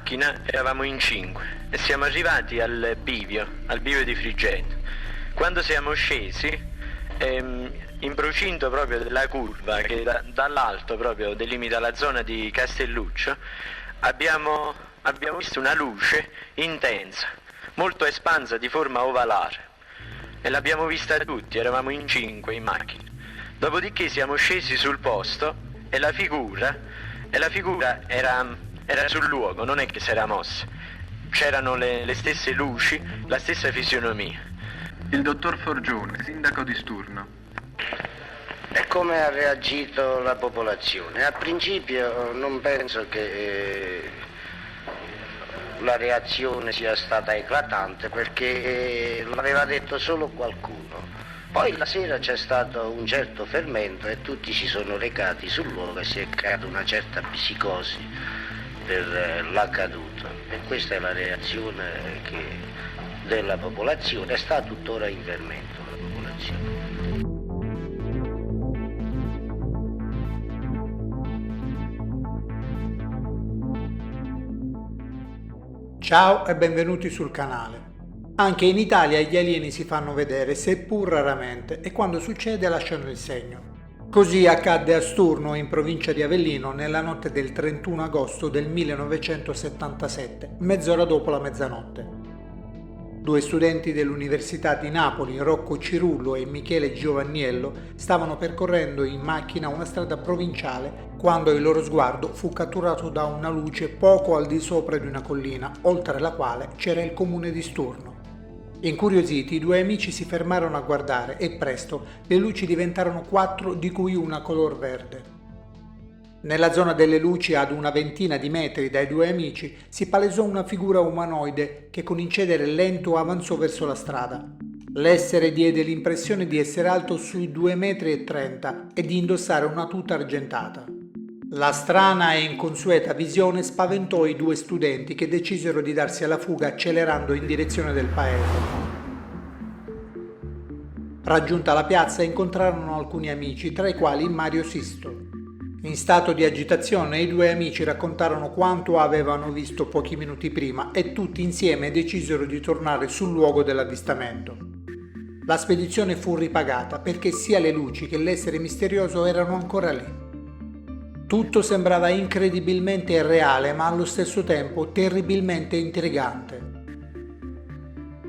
macchina eravamo in 5 e siamo arrivati al bivio di Frigerio. Quando siamo scesi, in procinto proprio della curva che dall'alto proprio delimita la zona di Castelluccio, abbiamo visto una luce intensa, molto espansa di forma ovalare, e l'abbiamo vista tutti, eravamo in 5 in macchina. Dopodiché siamo scesi sul posto e la figura era sul luogo, non è che si era mossa, c'erano le stesse luci, la stessa fisionomia. Il dottor Forgione, sindaco di Sturno. E come ha reagito la popolazione? A principio non penso che la reazione sia stata eclatante, perché l'aveva detto solo qualcuno. Poi la sera c'è stato un certo fermento e tutti si sono recati sul luogo e si è creata una certa psicosi per l'accaduto. E questa è la reazione della popolazione, sta tuttora in fermento la popolazione. Ciao e benvenuti sul canale. Anche in Italia gli alieni si fanno vedere, seppur raramente, e quando succede lasciano il segno. Così accadde a Sturno, in provincia di Avellino, nella notte del 31 agosto del 1977, mezz'ora dopo la mezzanotte. 2 studenti dell'Università di Napoli, Rocco Cirullo e Michele Giovanniello, stavano percorrendo in macchina una strada provinciale quando il loro sguardo fu catturato da una luce poco al di sopra di una collina, oltre la quale c'era il comune di Sturno. Incuriositi, i 2 amici si fermarono a guardare e presto le luci diventarono 4, di cui una color verde. Nella zona delle luci, ad una ventina di metri dai 2 amici, si palesò una figura umanoide che con incedere lento avanzò verso la strada. L'essere diede l'impressione di essere alto sui 2,30 m e di indossare una tuta argentata. La strana e inconsueta visione spaventò i 2 studenti, che decisero di darsi alla fuga accelerando in direzione del paese. Raggiunta la piazza incontrarono alcuni amici, tra i quali Mario Sisto. In stato di agitazione i 2 amici raccontarono quanto avevano visto pochi minuti prima e tutti insieme decisero di tornare sul luogo dell'avvistamento. La spedizione fu ripagata perché sia le luci che l'essere misterioso erano ancora lì. Tutto sembrava incredibilmente reale, ma allo stesso tempo terribilmente intrigante.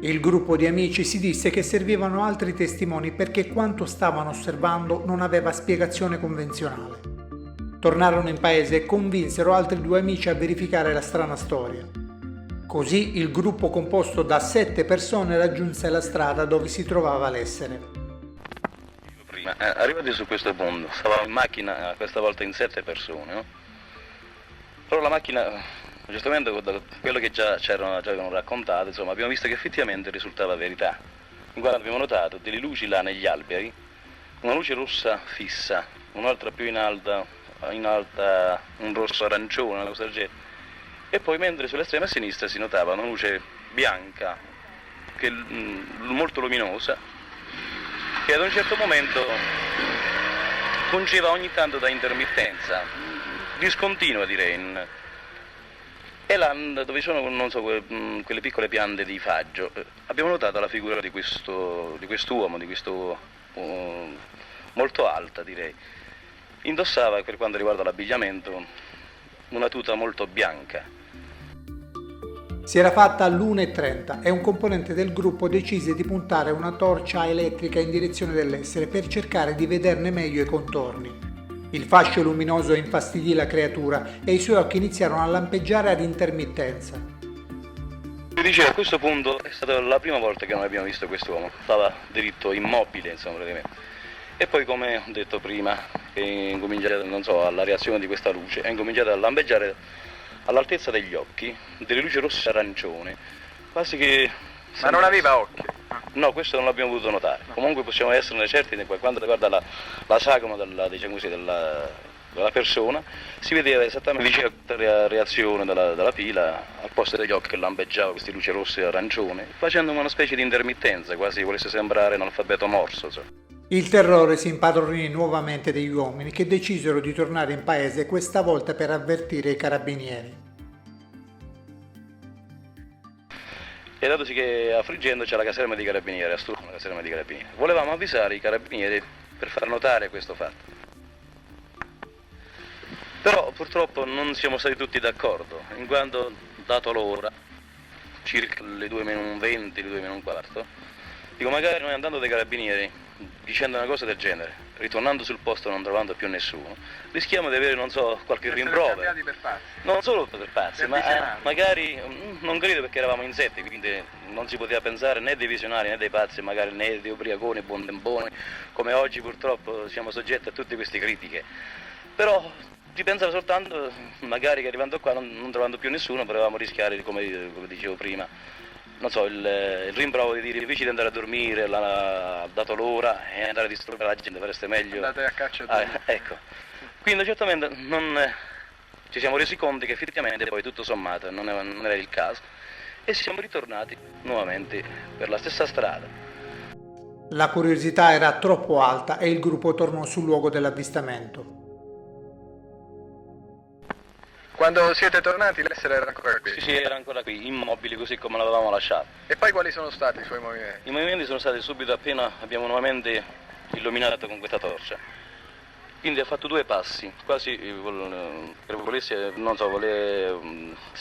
Il gruppo di amici si disse che servivano altri testimoni perché quanto stavano osservando non aveva spiegazione convenzionale. Tornarono in paese e convinsero altri 2 amici a verificare la strana storia. Così il gruppo, composto da 7 persone, raggiunse la strada dove si trovava l'essere. Arrivati su questo punto, stavamo in macchina, questa volta in 7 persone, no? Però la macchina, giustamente da quello che già avevano raccontato, insomma, abbiamo visto che effettivamente risultava verità. In quanto abbiamo notato delle luci là negli alberi, una luce rossa fissa, un'altra più in alta un rosso arancione, una cosa del genere. E poi mentre sull'estrema sinistra si notava una luce bianca, molto luminosa, che ad un certo momento fungeva ogni tanto da intermittenza, discontinua direi. E là dove sono, non so, quelle piccole piante di faggio, abbiamo notato la figura di quest'uomo, molto alta direi. Indossava, per quanto riguarda l'abbigliamento, una tuta molto bianca. Si era fatta all'1:30 e un componente del gruppo decise di puntare una torcia elettrica in direzione dell'essere per cercare di vederne meglio i contorni. Il fascio luminoso infastidì la creatura e i suoi occhi iniziarono a lampeggiare ad intermittenza. Dicevo, a questo punto è stata la prima volta che non abbiamo visto quest'uomo. Stava diritto, immobile, insomma, praticamente. E poi, come ho detto prima, alla reazione di questa luce, è incominciata a lampeggiare all'altezza degli occhi, delle luci rosse arancione, quasi che... Ma non aveva occhi? No, questo non l'abbiamo potuto notare. Comunque possiamo esserne certi che per quanto riguarda la sagoma della persona, si vedeva esattamente la reazione dalla pila al posto degli occhi che lampeggiava queste luci rosse e arancione, facendo una specie di intermittenza, quasi volesse sembrare un alfabeto morso. Insomma. Il terrore si impadronì nuovamente degli uomini, che decisero di tornare in paese, questa volta per avvertire i carabinieri. E datosi che a Friggendo c'è la caserma di carabinieri, a Sturno la caserma di carabinieri, volevamo avvisare i carabinieri per far notare questo fatto. Però purtroppo non siamo stati tutti d'accordo, in quanto dato l'ora, circa le 2:20, le 2:15, dico magari noi andando dai carabinieri, dicendo una cosa del genere, ritornando sul posto non trovando più nessuno, rischiamo di avere, non so, qualche rimprovero. Per pazzi. Non solo per pazzi, Per ma visionari. magari, non credo perché eravamo in 7, quindi non si poteva pensare né dei visionari né dei pazzi, magari né di ubriaconi, buondemponi, come oggi purtroppo siamo soggetti a tutte queste critiche. Però si pensava soltanto, magari che arrivando qua non trovando più nessuno, potevamo rischiare, come dicevo prima, non so, il rimprovero di dire invece di andare a dormire, dato l'ora, e andare a disturbare la gente, fareste meglio. Andate a caccia a Ecco. Quindi certamente ci siamo resi conto che effettivamente poi tutto sommato non era il caso e siamo ritornati nuovamente per la stessa strada. La curiosità era troppo alta e il gruppo tornò sul luogo dell'avvistamento. Quando siete tornati l'essere era ancora qui. Sì, era ancora qui, immobili così come l'avevamo lasciato. E poi quali sono stati i suoi movimenti? I movimenti sono stati subito appena abbiamo nuovamente illuminato con questa torcia. Quindi ha fatto 2 passi, quasi si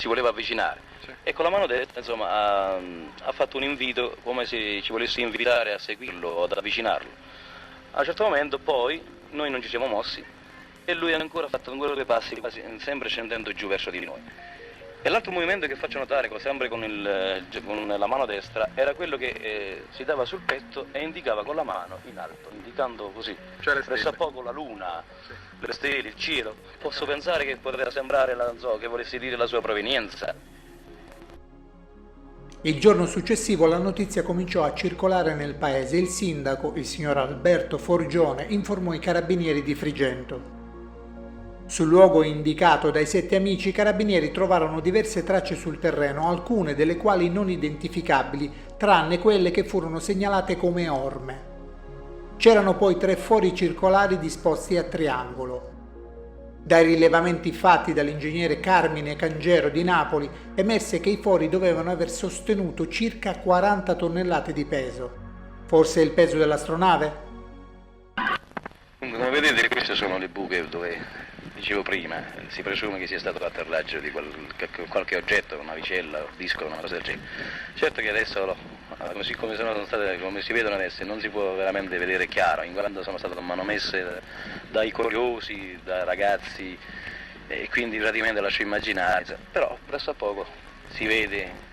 voleva avvicinare. Sì. E con la mano destra insomma, ha fatto un invito come se ci volesse invitare a seguirlo o ad avvicinarlo. A un certo momento poi noi non ci siamo mossi e lui ha ancora fatto 2 passi, quasi sempre scendendo giù verso di noi. E l'altro movimento che faccio notare, sempre con la mano destra, era quello che si dava sul petto e indicava con la mano in alto, indicando così, Cioè le stelle. presso a poco la luna, Sì. le stelle, il cielo. Posso pensare che poteva sembrare, non so, che volesse dire la sua provenienza. Il giorno successivo la notizia cominciò a circolare nel paese e il sindaco, il signor Alberto Forgione, informò i carabinieri di Frigento. Sul luogo indicato dai 7 amici, i carabinieri trovarono diverse tracce sul terreno, alcune delle quali non identificabili, tranne quelle che furono segnalate come orme. C'erano poi 3 fori circolari disposti a triangolo. Dai rilevamenti fatti dall'ingegnere Carmine Cangero di Napoli emerse che i fori dovevano aver sostenuto circa 40 tonnellate di peso. Forse il peso dell'astronave? Come vedete queste sono le buche dove, dicevo prima, si presume che sia stato l'atterraggio di qualche oggetto, una vicella, un disco, una cosa del genere. Certo che adesso, come si vedono adesso, non si può veramente vedere chiaro, in quanto sono state manomesse dai curiosi, da ragazzi, e quindi praticamente lascio immaginare, però presso a poco si vede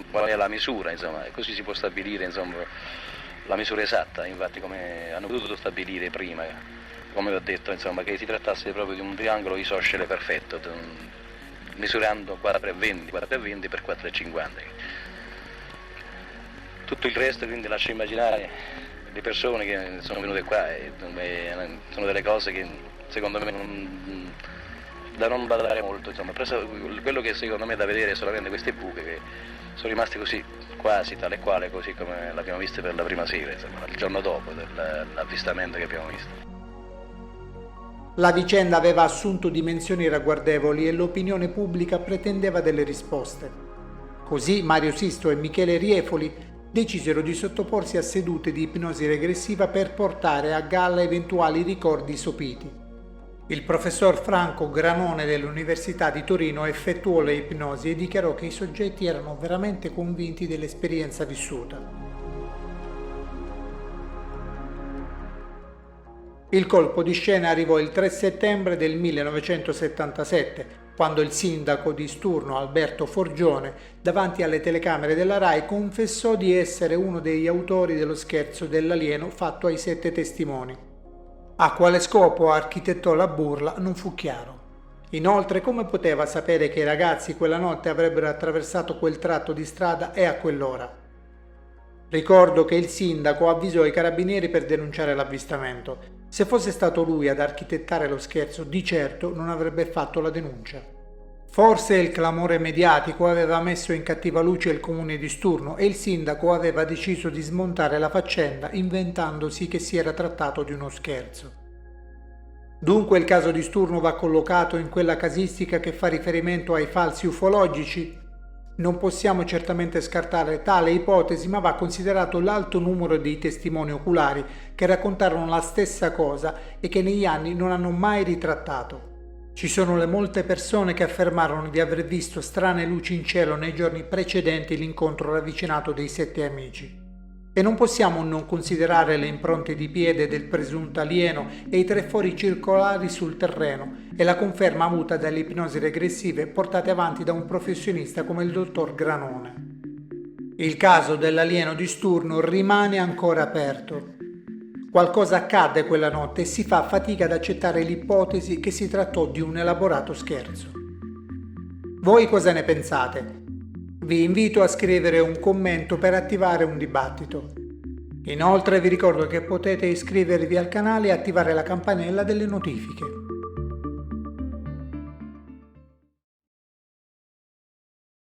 qual è la misura, insomma, e così si può stabilire, insomma, la misura esatta, infatti come hanno potuto stabilire prima, come vi ho detto, insomma, che si trattasse proprio di un triangolo isoscele perfetto, misurando 4x20 per 4,50. Tutto il resto quindi lascio immaginare le persone che sono venute qua e sono delle cose che secondo me da non badare molto, insomma, quello che secondo me è da vedere è solamente queste buche che sono rimaste così, quasi tale e quale, così come l'abbiamo vista per la prima sera, insomma, il giorno dopo dell'avvistamento che abbiamo visto. La vicenda aveva assunto dimensioni ragguardevoli e l'opinione pubblica pretendeva delle risposte. Così Mario Sisto e Michele Riefoli decisero di sottoporsi a sedute di ipnosi regressiva per portare a galla eventuali ricordi sopiti. Il professor Franco Granone dell'Università di Torino effettuò le ipnosi e dichiarò che i soggetti erano veramente convinti dell'esperienza vissuta. Il colpo di scena arrivò il 3 settembre del 1977, quando il sindaco di Sturno, Alberto Forgione, davanti alle telecamere della RAI, confessò di essere uno degli autori dello scherzo dell'alieno fatto ai 7 testimoni. A quale scopo architettò la burla non fu chiaro. Inoltre, come poteva sapere che i ragazzi quella notte avrebbero attraversato quel tratto di strada e a quell'ora? Ricordo che il sindaco avvisò i carabinieri per denunciare l'avvistamento. Se fosse stato lui ad architettare lo scherzo, di certo non avrebbe fatto la denuncia. Forse il clamore mediatico aveva messo in cattiva luce il comune di Sturno e il sindaco aveva deciso di smontare la faccenda inventandosi che si era trattato di uno scherzo. Dunque il caso di Sturno va collocato in quella casistica che fa riferimento ai falsi ufologici? Non possiamo certamente scartare tale ipotesi, ma va considerato l'alto numero di testimoni oculari che raccontarono la stessa cosa e che negli anni non hanno mai ritrattato. Ci sono le molte persone che affermarono di aver visto strane luci in cielo nei giorni precedenti l'incontro ravvicinato dei 7 amici. E non possiamo non considerare le impronte di piede del presunto alieno e i 3 fori circolari sul terreno e la conferma avuta dalle ipnosi regressive portate avanti da un professionista come il dottor Granone. Il caso dell'alieno di Sturno rimane ancora aperto. Qualcosa accadde quella notte e si fa fatica ad accettare l'ipotesi che si trattò di un elaborato scherzo. Voi cosa ne pensate? Vi invito a scrivere un commento per attivare un dibattito. Inoltre vi ricordo che potete iscrivervi al canale e attivare la campanella delle notifiche.